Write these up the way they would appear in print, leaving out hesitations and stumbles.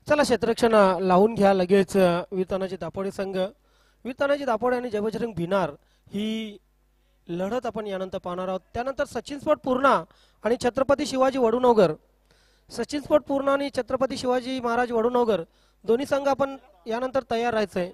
चला क्षेत्ररक्षण लावून घ्या लगेच. वीरतानाजी दापोडे संघ, वीरतानाजी दापोडे आणि जयबजरंग भिनार ही लढत आपण यानंतर पाहणार आहोत. त्यानंतर सचिन स्पोर्ट पूर्णा आणि छत्रपती शिवाजी वडुनवगर, सचिन स्पोर्ट पूर्णा आणि छत्रपती शिवाजी महाराज वडुनवगर दोन्ही संघ आपण यानंतर तयार राहायचंय.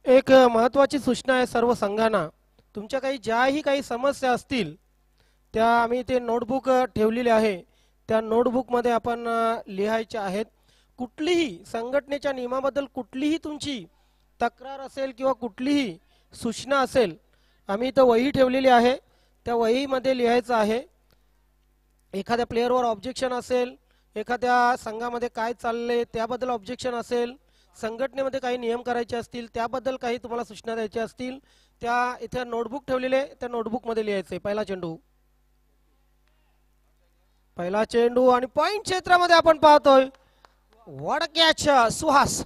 एक महत्त्वाची सूचना आहे सर्व संघांना. तुमच्या ज्याही काही समस्या असतील त्या आम्ही ते नोटबुक ठेवलेले आहे. त्या नोटबुकमध्ये आपण लिहायच्या आहेत. कुठलीही संघटनेच्या नियमाबद्दल कुठलीही तुमची तक्रार असेल किंवा कुठलीही सूचना असेल, आम्ही इथं वही ठेवलेली आहे. त्या वहीमध्ये लिहायचं आहे. एखाद्या प्लेअरवर ऑब्जेक्शन असेल, एखाद्या संघामध्ये काय चालले त्याबद्दल ऑब्जेक्शन असेल, संघटनेमध्ये काही नियम करायचे असतील त्याबद्दल काही तुम्हाला सूचना द्यायच्या असतील, त्या इथे नोटबुक ठेवलेले त्या नोटबुकमध्ये लिहायचे. पहिला चेंडू आणि पॉइंट क्षेत्रामध्ये आपण पाहतोय वडक्याच सुहास.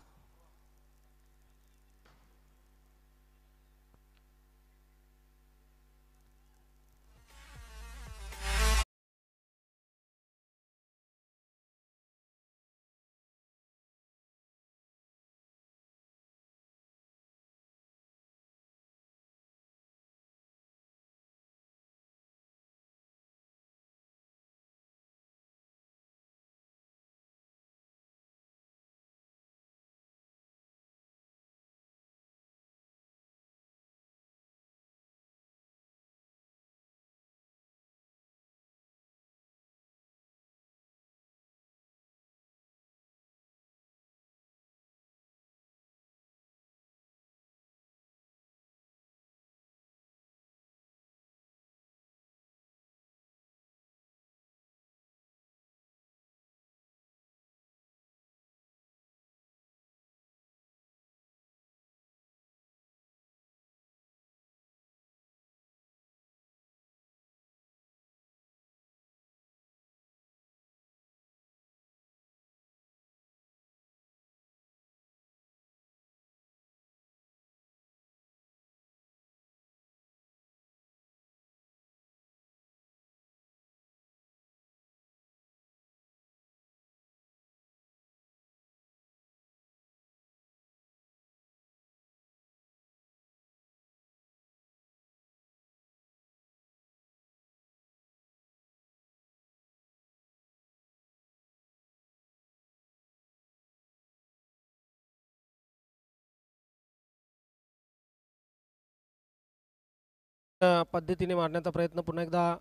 पद्धतीने मारण्याचा प्रयत्न, पुन्हा एकदा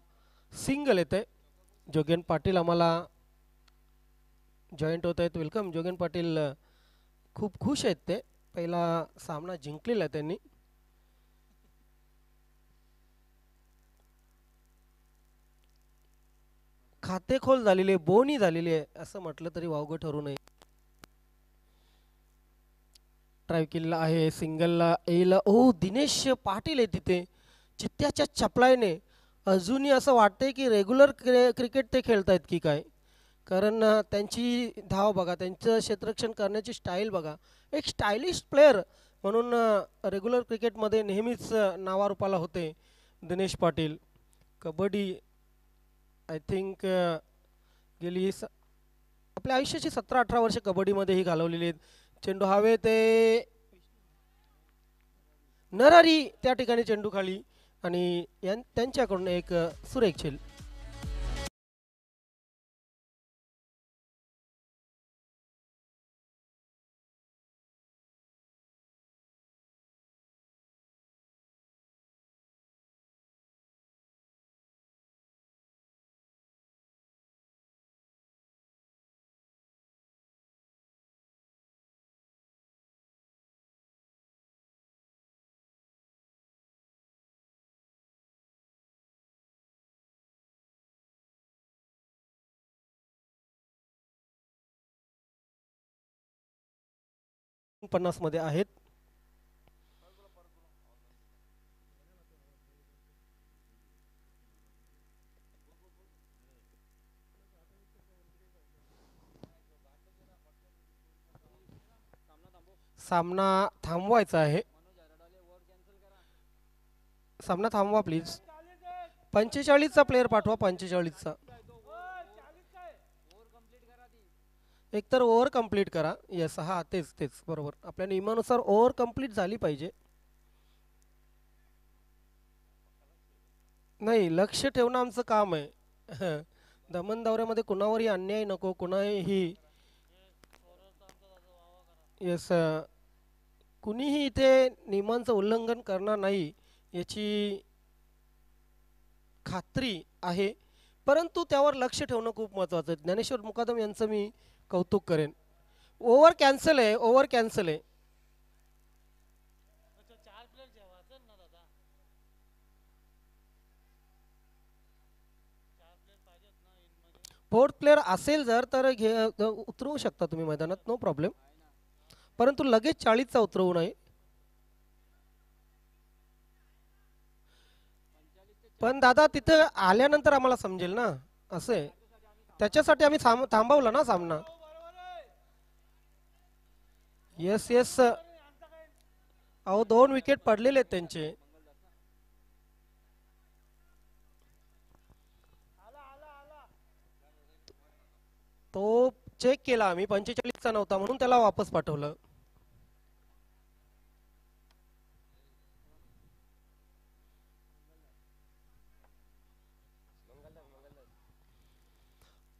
सिंगल येते. जोगेन पाटील आम्हाला जॉईंट होत आहेत. वेलकम जोगेन पाटील. खूप खुश आहेत ते. पहिला सामना जिंकलेला आहे त्यांनी. खातेखोल झालेली आहे, बोनी झालेली आहे असं म्हटलं तरी वावगं ठरू नये. ट्राय केलेला आहे, सिंगलला येईल. ओ दिनेश पाटील आहे तिथे चित्त्याच्या चपलाईने. अजूनही असं वाटतंय की रेग्युलर क्रिकेट ते खेळतायत की काय, कारण त्यांची धाव बघा, त्यांचं क्षेत्ररक्षण करण्याची स्टाईल बघा. एक स्टायलिश प्लेअर म्हणून रेग्युलर क्रिकेटमध्ये नेहमीच नावारूपाला होते दिनेश पाटील. कबड्डी आय थिंक गेली आपल्या आयुष्याची 17-18 वर्ष कबड्डीमध्येही घालवलेली आहेत. चेंडू हवे ते नरहरी त्या ठिकाणी चेंडू खाली आणि त्यांच्याकडून एक सुरेख झेल. 50 मध्ये आहेत. सामना थांबवायचा आहे. सामना थांबवा प्लीज. 45चा प्लेअर पाठवा. 45चा. एकतर ओव्हर कंप्लीट करा. येस, हा तेच तेच बरोबर. आपल्या नियमानुसार ओव्हर कंप्लीट झाली पाहिजे. नाही, लक्ष ठेवणं आमचं काम आहे. दमन दौऱ्यामध्ये कुणावरही अन्याय नको, कुणाही. येस, कुणीही इथे नियमांचं उल्लंघन करणार नाही याची खात्री आहे. परंतु त्यावर लक्ष ठेवणं खूप महत्त्वाचं आहे. ज्ञानेश्वर मुकादम यांचं मी कौतुक करेन. ओव्हर कॅन्सल आहे. ओव्हर कॅन्सल आहे. फोर्थ प्लेअर असेल जर तर उतरवू शकता तुम्ही मैदानात, नो प्रॉब्लेम. परंतु लगेच 40चा उतरवू नये. पण दादा तिथं आल्यानंतर आम्हाला समजेल ना. असं आहे. त्याच्यासाठी आम्ही थांबवलं ना सामना. Yes yes. अहो 2 विकेट पडलेले आहेत त्यांचे. तो चेक केला आम्ही, 45चा नव्हता म्हणून त्याला वापस पाठवलं.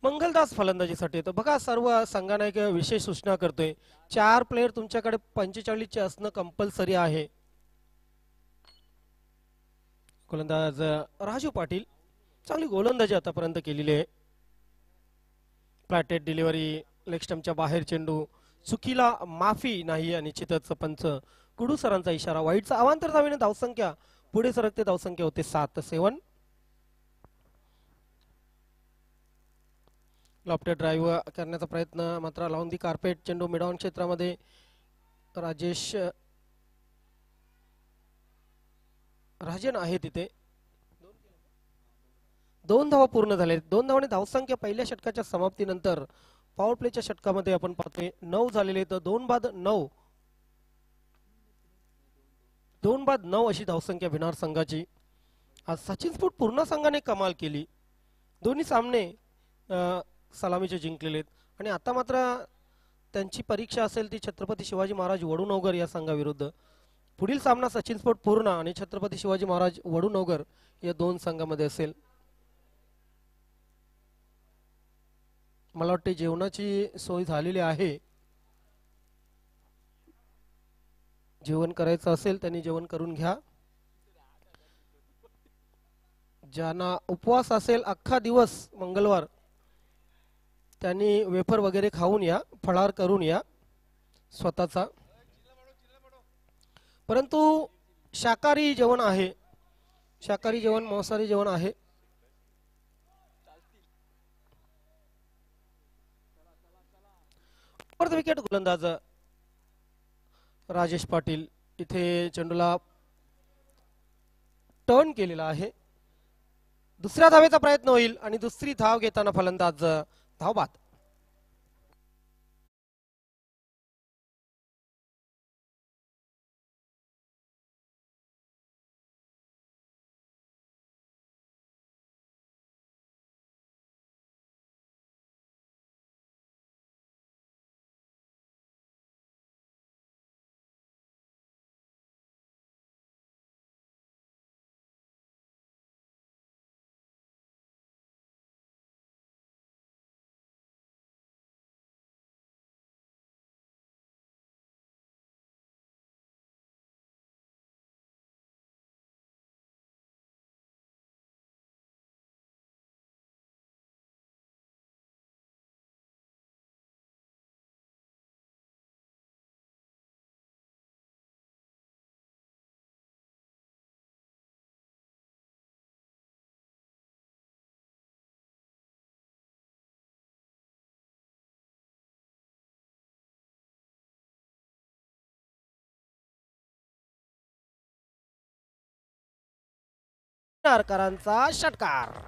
मंगलदास फलंदाजीसाठी येतो. बघा, सर्व संघांना एक विशेष सूचना करतोय. 4 प्लेयर तुमच्याकडे 45चे असणं कंपल्सरी आहे. गोलंदाज राजू पाटील. चांगली गोलंदाजी आतापर्यंत केलेली आहे. फ्लॅटेड डिलिव्हरी, लेग स्टंपच्या बाहेर चेंडू, चुकीला माफी नाही. आणि निश्चितच पंच कुडू सरांचा इशारा. वाईटचा अवांतर धावेने धावसंख्या पुढे सरकते. धावसंख्या होते 7-7. लॉफ्टेड ड्राईव्ह करण्याचा प्रयत्न मात्र लावून दी कार्पेट. चेंडू मिडऑन क्षेत्रामध्ये. राजेश राजन आहे तिथे. 2 धावा पूर्ण झाले. 2 धावाने धावसंख्या पहिल्या षटकाच्या समाप्तीनंतर पॉवर प्लेच्या षटकामध्ये आपण पाहतोय 9 झालेले. तर 2-9, 2-9 अशी धावसंख्या भिनार संघाची. आज सचिन स्फोट पूर्ण संघाने कमाल केली. दोन्ही सामने सलामीचे जिंकलेले आहेत. आणि आता मात्र त्यांची परीक्षा असेल ती छत्रपती शिवाजी महाराज वडूनवगर या संघाविरुद्ध. पुढील सामना सचिन स्पोर्ट पूर्ण आणि छत्रपती शिवाजी महाराज वडूनवगर या 2 संघामध्ये असेल. मला वाटते जेवणाची सोय झालेली आहे. जेवण करायचं असेल त्यांनी जेवण करून घ्या. ज्यांना उपवास असेल अख्खा दिवस मंगळवार, त्यांनी वेफर वगैरे खाऊन या, फळार करून या स्वतःचा. परंतु शाकाहारी जेवण आहे. शाकाहारी जेवण, मांसाहारी जेवण आहे. अर्ध विकेट गोलंदाज राजेश पाटील. इथे चेंडूला टर्न केलेला आहे. दुसऱ्या धावेचा प्रयत्न होईल आणि दुसरी धाव घेताना फलंदाज धावबाद. नारकरांचा षटकार.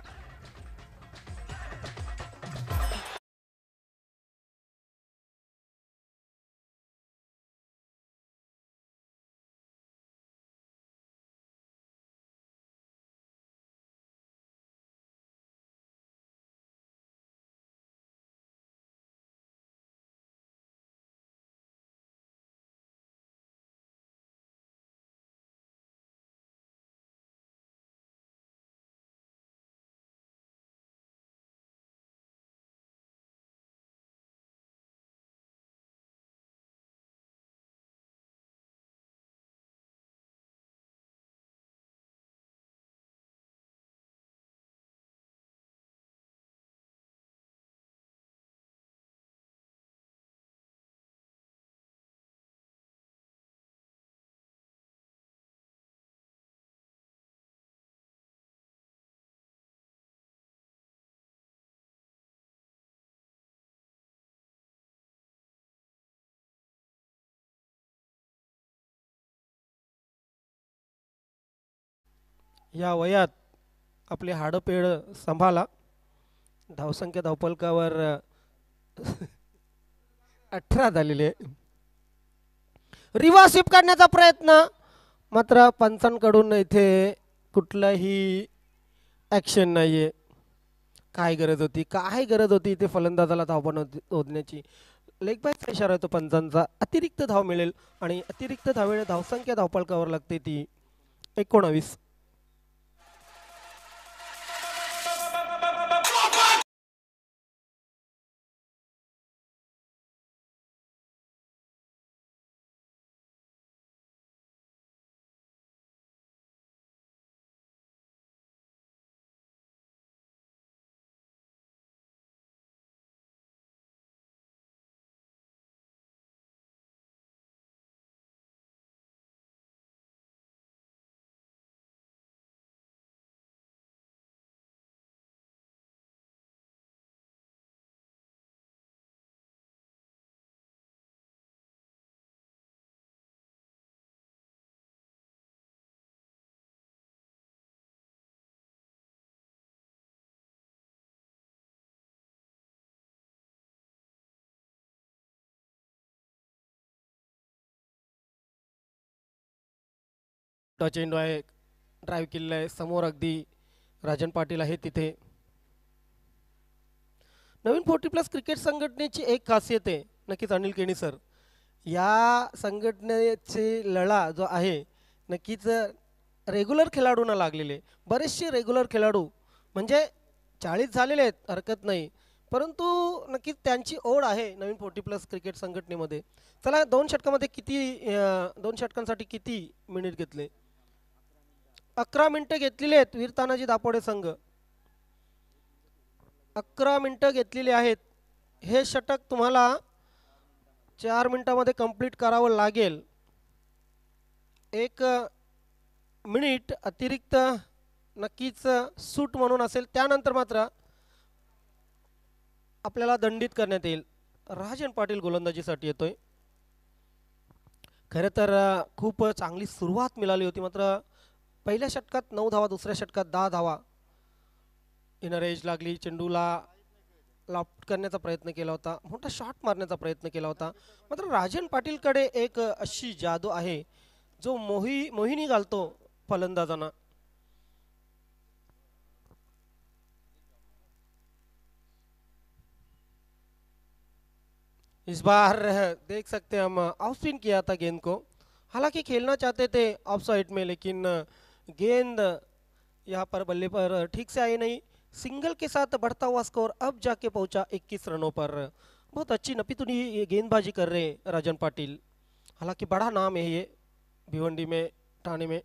या वयात आपले हाडपेड सांभाळा. धावसंख्या धावपलकावर 18 झालेले. रिव्हर्स स्वीप काढण्याचा प्रयत्न, मात्र पंचांकडून इथे कुठलाही ॲक्शन नाहीये. काय गरज होती, काय गरज होती इथे फलंदाजाला धाव होण्याची. लेग बॅकचा इशारा येतो पंचांचा. अतिरिक्त धाव मिळेल आणि अतिरिक्त धावेने धावसंख्या धावपलकावर लागते ती 19. चेंडू आहे, ड्राईव्ह केलेला आहे समोर. अगदी राजन पाटील आहे तिथे. नवीन 40+ क्रिकेट संघटनेची एक खासियत आहे नक्कीच अनिल केणी सर, या संघटनेचे लळा जो आहे नक्कीच रेग्युलर खेळाडूंना लागलेले. बरेचसे रेग्युलर खेळाडू म्हणजे 40 झालेले आहेत, हरकत नाही, परंतु नक्कीच त्यांची ओढ आहे नवीन 40+ क्रिकेट संघटनेमध्ये. चला 2 षटकामध्ये किती 2 षटकांसाठी किती मिनिट घेतले? 11 मिनिटं घेतलेली आहेत वीर तानाजी दापोडे संघ. 11 मिनिटं घेतलेली आहेत. हे षटक तुम्हाला 4 मिनिटामध्ये कंप्लीट करावं लागेल. 1 मिनिट अतिरिक्त नक्कीच सूट म्हणून असेल, त्यानंतर मात्र आपल्याला दंडित करण्यात येईल. राजन पाटील गोलंदाजीसाठी येतोय. खरं तर खूप चांगली सुरुवात मिळाली होती, मात्र पहिल्या षटकात 9 धावा, दुसऱ्या षटकात 10 धावा. इनर एज लागली, चेंडूला लॉफ्ट करण्याचा प्रयत्न केला होता, मोठा शॉट मारण्याचा प्रयत्न केला होता, मात्र राजन पाटीलकडे एक अशी जादू आहे जो मोहिनी घालतो फलंदाजांना. इस बार देख सकते हैं हम ऑफ स्पिन किया था गेंद को, हालांकि खेलना चाहते थे ऑफ साइड में, लेकिन गेंद यहाँ पर बल्ले पर ठीक से आई नहीं. सिंगल के साथ बढ़ता हुआ स्कोर अब जाके पहुंचा 21 रनों पर. बहुत अच्छी नपीतुनी ये गेंदबाजी कर रहे हैं राजन पाटिल, हालांकि बड़ा नाम है ये भिवंडी में, ठाणे में.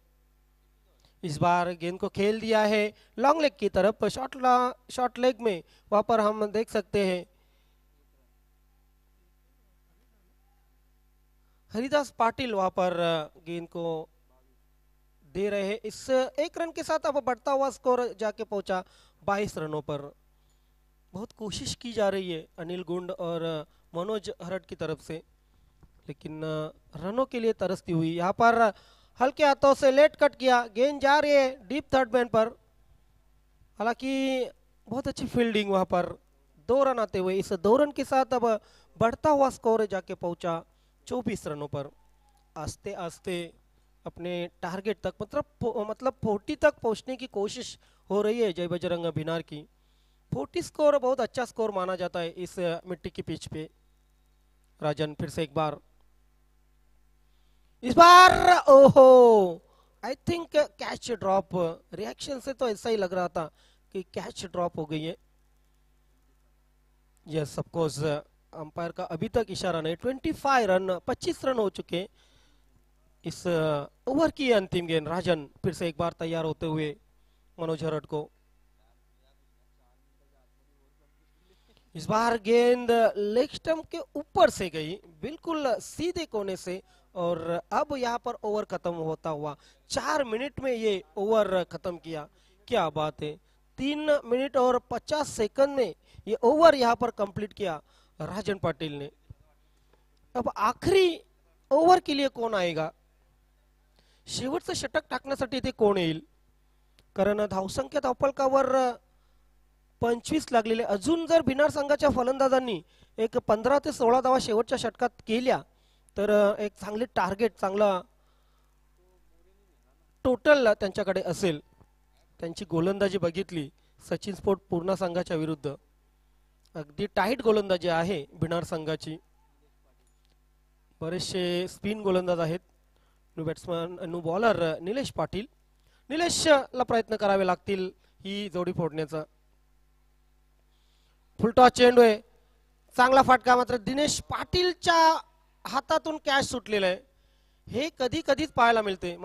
इस बार गेंद को खेल दिया है लॉन्ग लेग की तरफ, शॉर्ट लेग में. वहाँ पर हम देख सकते हैं हरिदास पाटिल वहाँ पर गेंद को दे रहे हैं. इस 1 रन के साथ अब बढ़ता हुआ स्कोर जाके पहुंचा 22 रनों पर. बहुत कोशिश की जा रही है अनिल गुंड और मनोज हरट की तरफ से, लेकिन रनों के लिए तरसती हुई यहाँ पर हल्के हाथों से लेट कट किया, गेंद जा रही है डीप थर्ड मैन पर। हालांकि बहुत अच्छी फील्डिंग वहां पर। 2 रन आते हुए इस 2 रन के साथ अब बढ़ता हुआ स्कोर जाके पहुंचा 24 रनों पर। आस्ते आस्ते अपने टारगेट तक मतलब 40 तक पहुंचने की कोशिश हो रही है जय बजरंग भिनार की। 40 स्कोर बहुत अच्छा स्कोर माना जाता है इस मिट्टी की पिच पे। राजन फिर से एक बार, इस बार ओहो, I think catch drop. Reaction से तो ऐसा ही लग रहा था कि कैच ड्रॉप हो गई है। यस ऑफ कोर्स, अंपायर का अभी तक इशारा नहीं। 25 रन, 25 रन हो चुके इस ओवर की अंतिम गेंद। राजन फिर से एक बार तैयार होते हुए मनोज हरट को। इस बार गेंद लेग स्टंप के ऊपर से गई, बिल्कुल सीधे कोने से। और अब यहाँ पर ओवर खत्म होता हुआ 4 मिनट में ये ओवर खत्म किया। क्या बात है, 3 मिनट और 50 सेकंड में ये ओवर यहाँ पर कंप्लीट किया राजन पाटिल ने। अब आखरी ओवर के लिए कोण आएगा, शेवटचं षटक टाकण्यासाठी इथे कोण येईल? कारण धावसंख्या धावफलकावर 25 लागलेले। अजून जर भिनार संघाच्या फलंदाजांनी एक 15 ते 16 धावा शेवटच्या षटकात केल्या तर एक चांगले टार्गेट, चांगला टोटल त्यांच्याकडे असेल। त्यांची गोलंदाजी बघितली सचिन स्पोर्ट पूर्णा संघाच्या विरुद्ध, अगदी टाईट गोलंदाजी आहे भिनार संघाची। बरेचसे स्पिन गोलंदाज आहेत। New batsman, new bowler Nilesh Patil. निलेशला प्रयत्न करावे लागतील ही जोडी फोडण्याचा। फुलटॉस चेंडू आहे, चांगला फटका, मात्र दिनेश पाटीलच्या हातातून कॅच सुटलेला आहे। हे कधी कधीच पाहायला मिळते।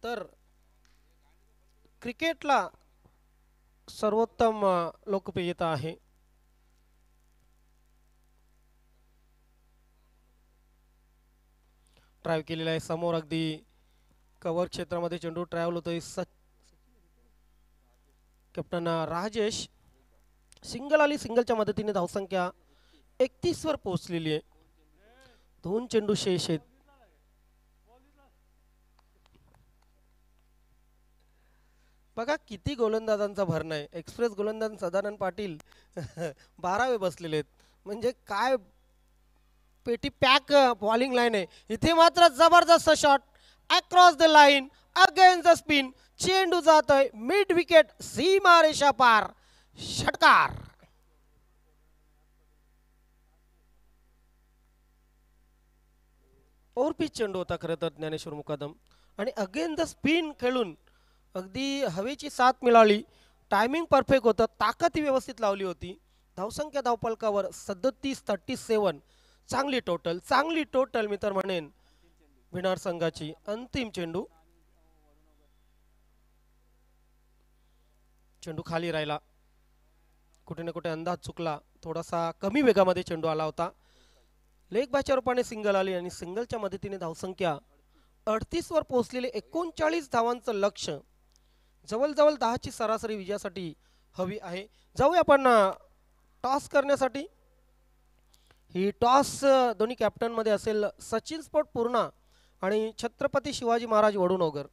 तर क्रिकेटला सर्वोत्तम लोकप्रियता आहे। ड्राईव्ह केलेला आहे समोर, अगदी कव्हर क्षेत्रामध्ये चेंडू ट्रॅव्हल होतोय। कॅप्टन राजेश, सिंगल आली, सिंगलच्या मदतीने धावसंख्या 31 वर पोहोचलेली आहे। 2 चेंडू शेष आहेत। बघा किती गोलंदाजांचा भरणा आहे। एक्सप्रेस गोलंदाज सदानंद पाटील 12वे बसलेले आहेत, म्हणजे काय पेटी पॅक बॉलिंग लाईन आहे। इथे मात्र जबरदस्त shot across the line, against the spin, चेंडू जातोय मिड विकेट, सीमा रेषा पार, षटकार। ओव्हरपिच चेंडू होता खरं तर ज्ञानेश्वर मुकादम, आणि अगेन द स्पिन खेळून अगदी हवेची साथ मिळाली. टायमिंग परफेक्ट होतं, ताकद व्यवस्थित लावली होती. धावसंख्या धावपलकावर 37-37. चांगली टोटल मी तर म्हणेन विनार संघाची. अंतिम चेंडू, चेंडू खाली राहिला, कुठे ना कुठे अंदाज चुकला, थोडासा कमी वेगामध्ये चेंडू आला होता. लेग बायच्या रूपाने सिंगल आली आणि सिंगलच्या मदतीने धावसंख्या 38 वर पोहोचलेले 39 धावांचं लक्ष, जवळजवळ 10ची सरासरी विजयासाठी हवी आहे. जाऊया आपण टॉस करण्यासाठी. ही टॉस दोन्ही कॅप्टन मध्ये असेल, सचिन स्पोर्ट पूर्णा आणि छत्रपती शिवाजी महाराज वडूनगर.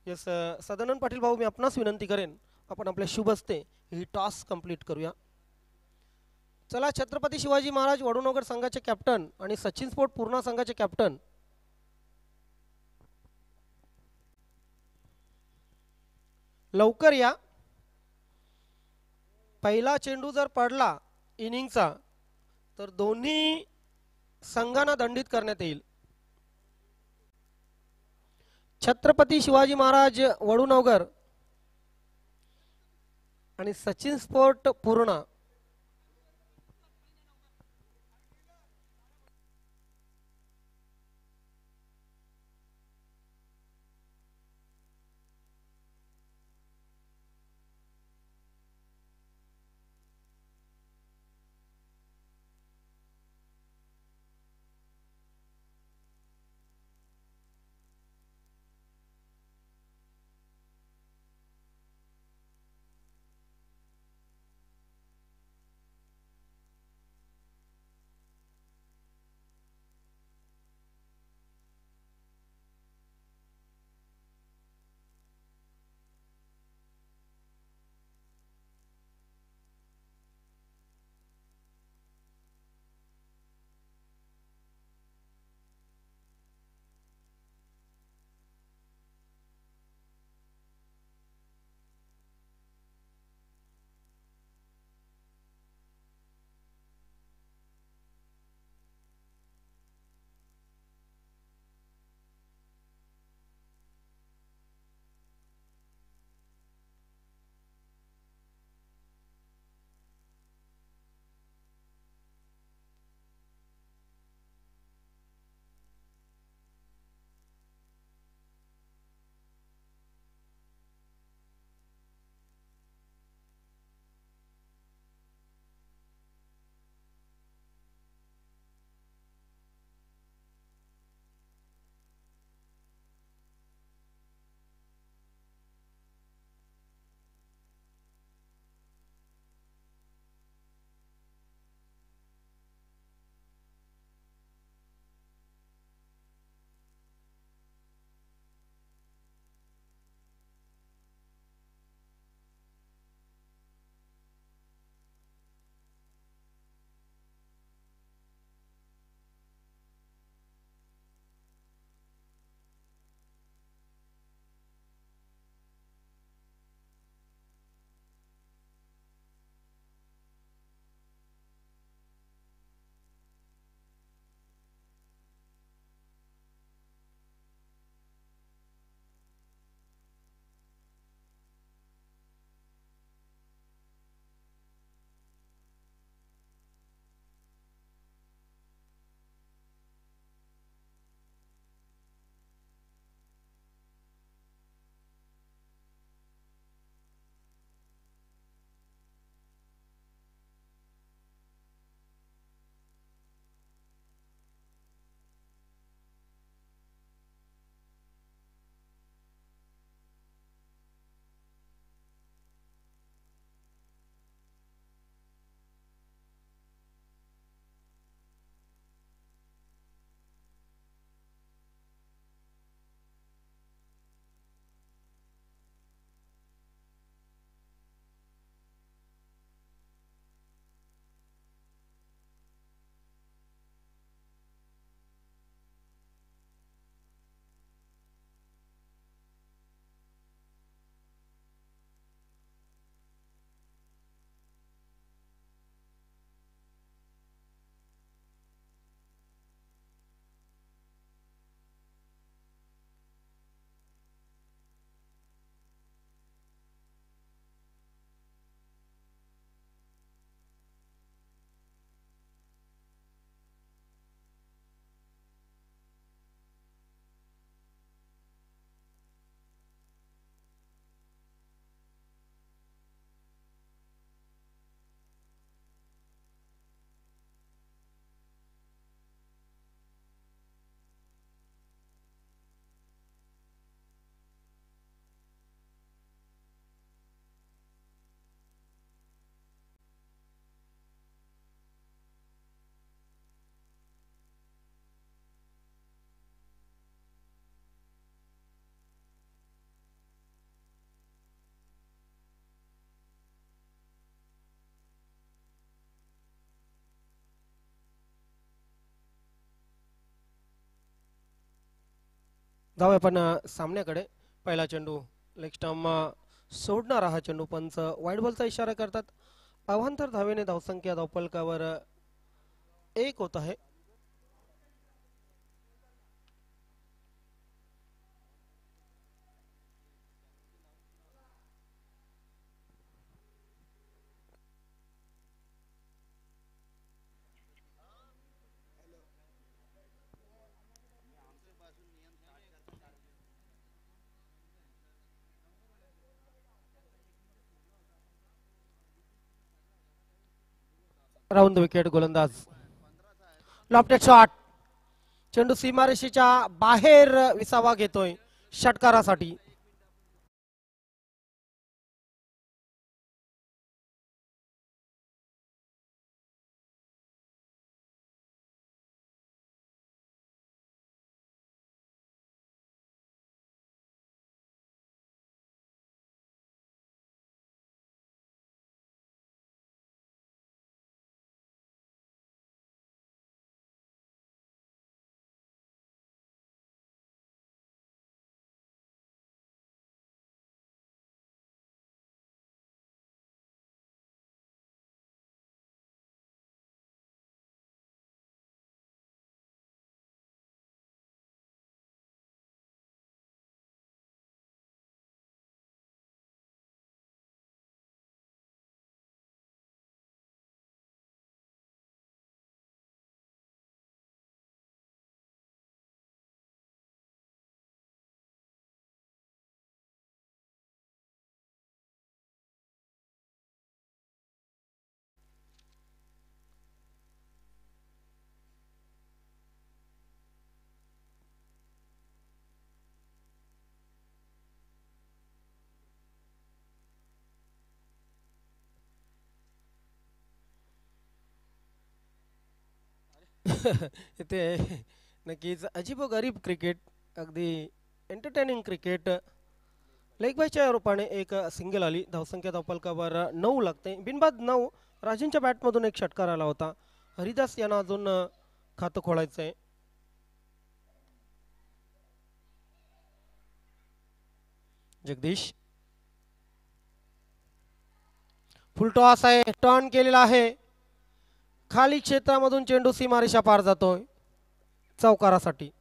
येस सदानंद पाटील भाऊ, मी आपणास विनंती करेन आपण आपल्या शुभ हस्ते ही टॉस कंप्लीट करूया. चला, छत्रपती शिवाजी महाराज वडूनगर संघाचे कॅप्टन आणि सचिन स्पोर्ट पूर्णा संघाचे कॅप्टन लवकर या. पहिला चेंडू जर पडला इनिंगचा तर दोन्ही संघांना दंडित करण्यात येईल. छत्रपती शिवाजी महाराज वडूनगर आणि सचिन स्पोर्ट पूर्णा. जाऊया आपण सामन्याकडे. पहिला चेंडू लेग स्टंप सोडणारा हा चेंडू. पंच वाईड बॉलचा इशारा करतात. अवांतर धावेने धावसंख्या धावफलकावर 1 होत आहे. राऊंड विकेट गोलंदाज. Lofted shot. चेंडू सीमारेषेच्या बाहेर विसावा घेतोय षटकारासाठी. इथे नक्कीच अजीबोगरीब क्रिकेट, अगदी एंटरटेनिंग क्रिकेट. लेग बायच्या रूपाने एक सिंगल आली. धावसंख्या धावफलकावर 9 लागते. बिनबाद 9. राजेंच्या बॅटमधून एक षटकार आला होता. हरिदास यांना अजून खातं खोलायचंय. जगदीश फुलटॉस आहे. टर्न केलेला आहे. खाली क्षेत्रामधून चेंडू सीमारेषा पार जातोय चौकारासाठी.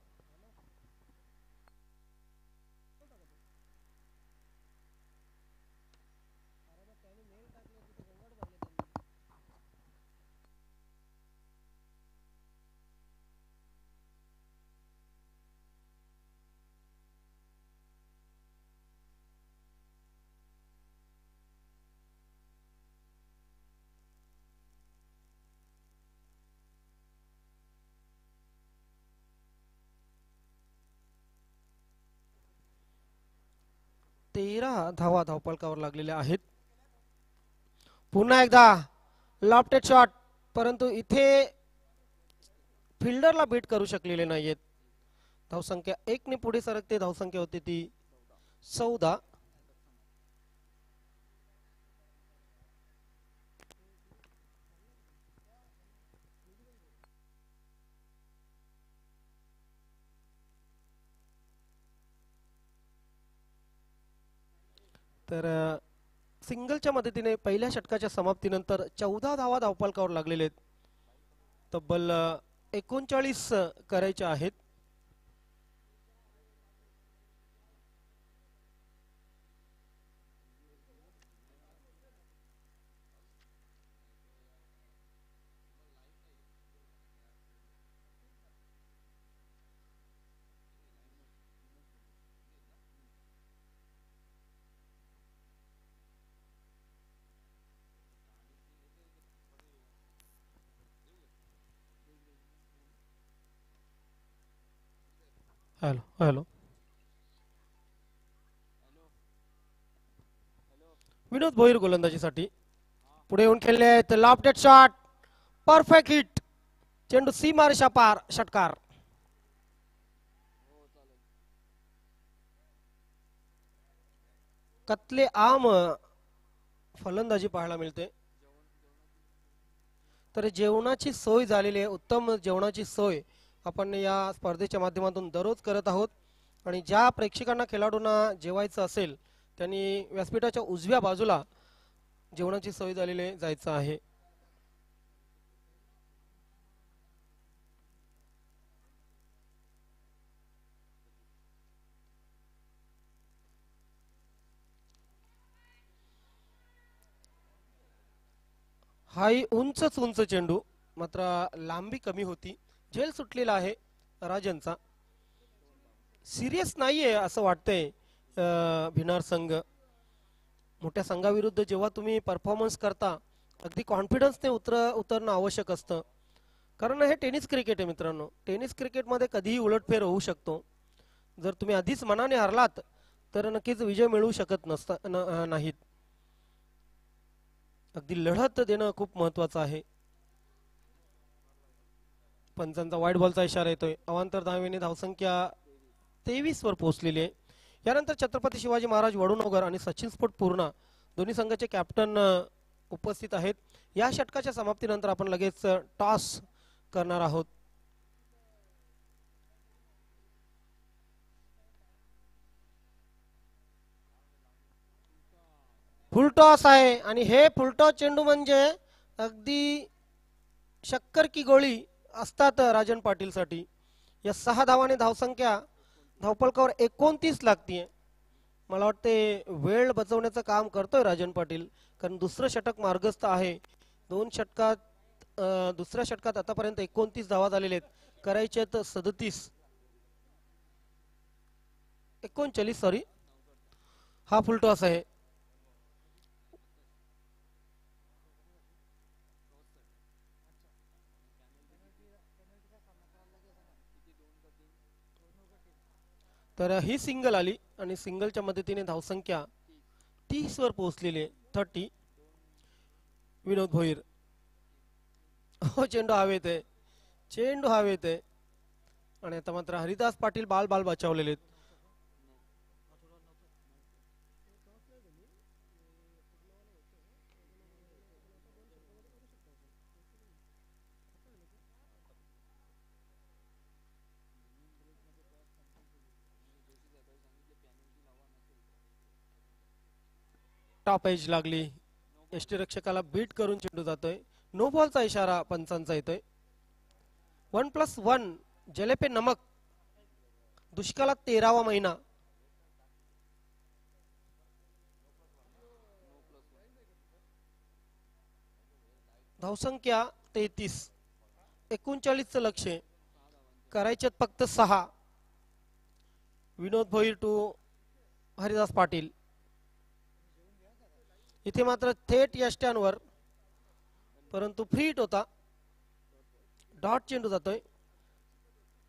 तेरा धावा धावफलकावर लागलेल्या आहेत. पुन्हा एकदा लॉफ्टेड शॉट, परंतु इथे फिल्डरला बीट करू शकलेले नाहीयेत. धावसंख्या 1 ने पुढे सरकते. धावसंख्या होती ती 14. तर सिंगलच्या मदतीने पहिल्या षटकाच्या समाप्तीनंतर 14 धावा धावफलकावर लागलेले आहेत. तब्बल 39 करायच्या आहेत. Hello hello. विनोद भोईर गोलंदाजीसाठी पुढे येऊन खेळले आहेत. Lofted shot, perfect hit. चेंडू सीमारेषा पार, षटकार. कतले आम फलंदाजी पाहायला मिळते. तर जेवणाची सोय झालेली आहे. उत्तम जेवणाची सोय आपण या स्पर्धेच्या माध्यमातून दररोज करत आहोत. आणि ज्या प्रेक्षकांना खेळाडूंना जेवायचं असेल त्यांनी व्यासपीठाच्या उजव्या बाजूला जेवणाची सोय झालेली जायचं आहे. हाही उंचच उंच चेंडू, मात्र लांबी कमी होती. झेल सुटलेला आहे राजनचा. सिरियस नाहीये असं वाटतंय भिनार संघ. मोठ्या संघाविरुद्ध जेव्हा तुम्ही परफॉर्मन्स करता अगदी कॉन्फिडन्सने उतरणं आवश्यक असतं. कारण हे टेनिस क्रिकेट आहे मित्रांनो. टेनिस क्रिकेटमध्ये कधीही उलटफेर होऊ शकतो. जर तुम्ही आधीच मनाने हरलात तर नक्कीच विजय मिळवू शकत नाहीत. अगदी लढत देणं खूप महत्वाचं आहे. पंचांचा वाईट बॉलचा इशारा येतोय. अवांतर धावेने धावसंख्या 23 वर पोहोचलेली आहे. यानंतर छत्रपती शिवाजी महाराज वडुनगर आणि सचिन स्फोट पूर्णा दोन्ही संघाचे कॅप्टन उपस्थित आहेत. या षटकाच्या समाप्तीनंतर आपण लगेच टॉस करणार आहोत. फुल टॉस आहे आणि हे फुल टॉस चेंडू म्हणजे अगदी शक्कर की गोळी असतात राजन पाटील साठी. या 6 धावाने धावसंख्या धावपळकावर 29 लागतीये. मला वाटते वेळ बचवण्याचं काम करतोय राजन पाटील, कारण दुसरं षटक मार्गस्थ आहे. दुसऱ्या षटकात आतापर्यंत 29 धावा झालेले आहेत. करायचे आहेत 39 सॉरी. हा फुल टॉस आहे. तर ही सिंगल आली आणि सिंगलच्या मदतीने धावसंख्या 30 वर पोहोचलेली आहे. 30. विनोद भोईर. हो, चेंडू हवेत आहे. चेंडू हवेत आहे. आणि आता मात्र हरिदास पाटील बाल बचावलेले आहेत. टॉप एज लागली. यष्टीरक्षकाला बीट करून चेंडू जातोय. नो बॉलचा इशारा पंचांचा येतोय. 1+1 जलेपे नमक. दुष्काळात 13वा महिना. धावसंख्या 33. 39 लक्ष. करायचे फक्त 6. विनोद भोईर टू हरिदास पाटील. इथे मात्र थेट यष्ट्यांवर, परंतु फ्री हिट होता. डॉट चेंडू जातोय.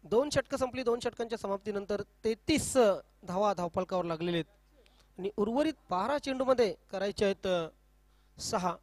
2 षटक संपली. 2 षटकांच्या समाप्तीनंतर 33 धावा धावपळकावर लागलेले आहेत आणि उर्वरित 12 चेंडू मध्ये करायचे आहेत 6.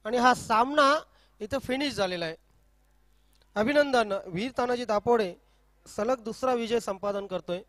आणि हा सामना इथं फिनिश झालेला आहे. अभिनंदन. वीर तानाजी दापोडे सलग दुसरा विजय संपादन करतोय.